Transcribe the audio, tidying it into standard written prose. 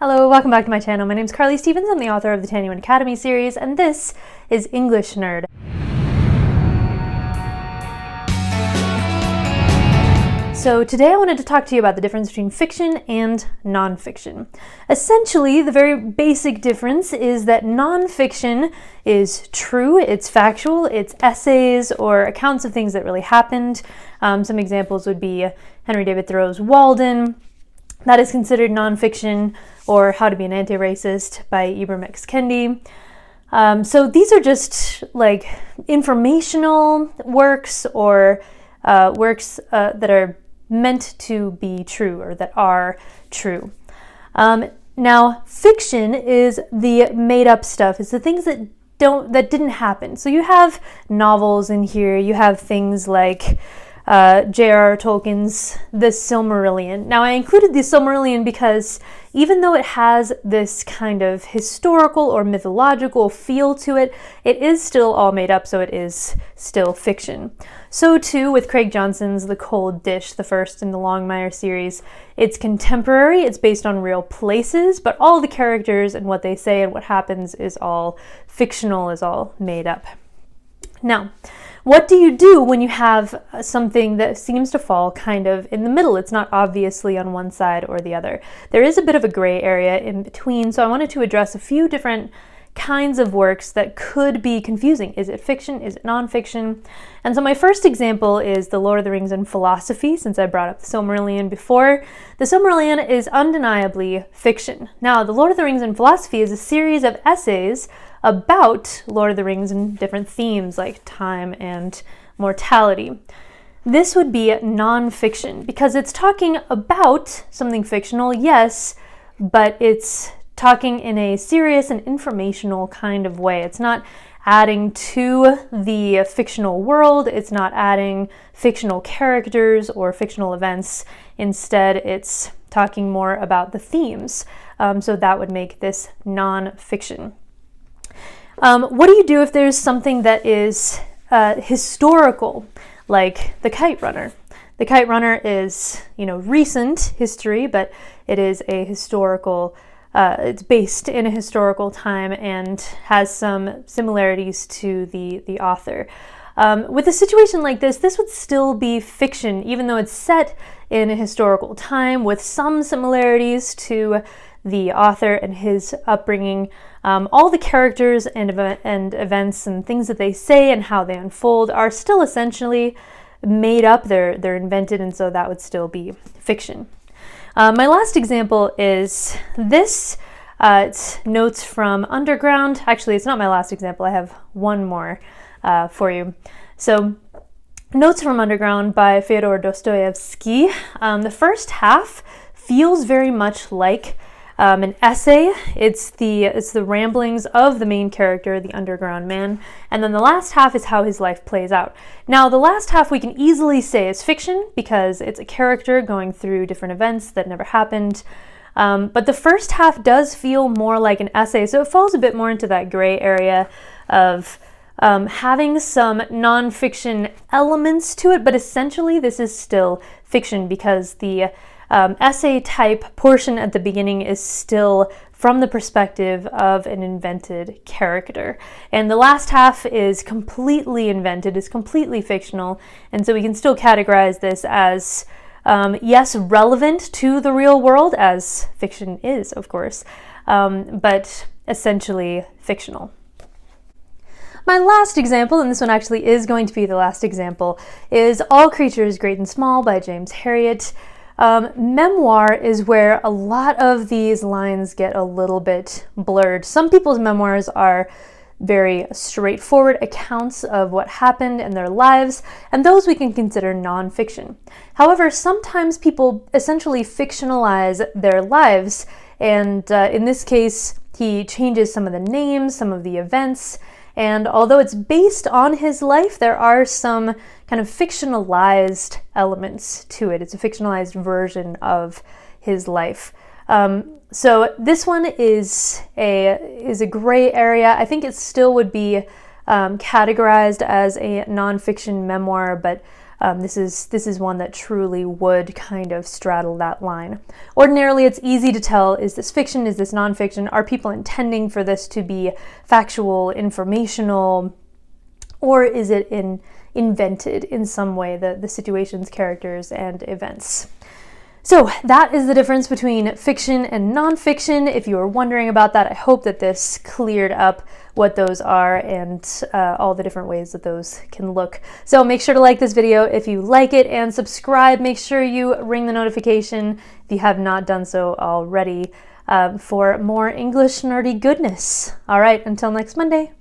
Hello, welcome back to my channel. My name is Carly Stevens. I'm the author of the Tanya Academy series, and this is English Nerd. So today I wanted to talk to you about the difference between fiction and nonfiction. Essentially, the very basic difference is that nonfiction is true, it's factual, it's essays or accounts of things that really happened. Some examples would be Henry David Thoreau's Walden. That is considered nonfiction, or How to Be an Anti-Racist by Ibram X. Kendi. So these are just like informational works or works that are meant to be true or that are true. Now, fiction is the made-up stuff. It's the things that didn't happen. So you have novels in here. You have things like J.R.R. Tolkien's The Silmarillion. Now, I included The Silmarillion because even though it has this kind of historical or mythological feel to it, it is still all made up, so it is still fiction. So too with Craig Johnson's The Cold Dish, the first in the Longmire series. It's contemporary, it's based on real places, but all the characters and what they say and what happens is all fictional, is all made up. Now, what do you do when you have something that seems to fall kind of in the middle? It's not obviously on one side or the other. There is a bit of a gray area in between, so I wanted to address a few different kinds of works that could be confusing. Is it fiction? Is it nonfiction? And so my first example is The Lord of the Rings and Philosophy, since I brought up The Silmarillion before. The Silmarillion is undeniably fiction. Now, The Lord of the Rings and Philosophy is a series of essays about Lord of the Rings and different themes like time and mortality. This would be nonfiction because it's talking about something fictional, yes, but it's talking in a serious and informational kind of way. It's not adding to the fictional world. It's not adding fictional characters or fictional events. Instead, it's talking more about the themes. So that would make this nonfiction. What do you do if there's something that is historical, like the Kite Runner? The Kite Runner is, recent history, but it is a historical. It's based in a historical time and has some similarities to the author. With a situation like this would still be fiction, even though it's set in a historical time with some similarities to the author and his upbringing. All the characters and events and things that they say and how they unfold are still essentially made up. They're invented, and so that would still be fiction. My last example is this. It's Notes from Underground. Actually, it's not my last example. I have one more for you. So, Notes from Underground by Fyodor Dostoevsky. The first half feels very much like an essay. It's the ramblings of the main character, the underground man, and then the last half is how his life plays out. Now, the last half we can easily say is fiction because it's a character going through different events that never happened. But the first half does feel more like an essay, so it falls a bit more into that gray area of having some nonfiction elements to it, but essentially this is still fiction because the essay type portion at the beginning is still from the perspective of an invented character. And the last half is completely invented, is completely fictional, and so we can still categorize this as, yes, relevant to the real world, as fiction is, of course, but essentially fictional. My last example, and this one actually is going to be the last example, is All Creatures Great and Small by James Herriot. Memoir is where a lot of these lines get a little bit blurred. Some people's memoirs are very straightforward accounts of what happened in their lives, and those we can consider nonfiction. However, sometimes people essentially fictionalize their lives, and in this case, he changes some of the names, some of the events, and although it's based on his life, there are some kind of fictionalized elements to it. It's a fictionalized version of his life. So this one is a gray area. I think it still would be categorized as a nonfiction memoir, but This is one that truly would kind of straddle that line. Ordinarily, it's easy to tell, is this fiction, is this nonfiction? Are people intending for this to be factual, informational, or is it invented in some way, the situations, characters, and events? So that is the difference between fiction and nonfiction. If you were wondering about that, I hope that this cleared up what those are and all the different ways that those can look. So make sure to like this video if you like it, and subscribe. Make sure you ring the notification if you have not done so already for more English nerdy goodness. All right, until next Monday.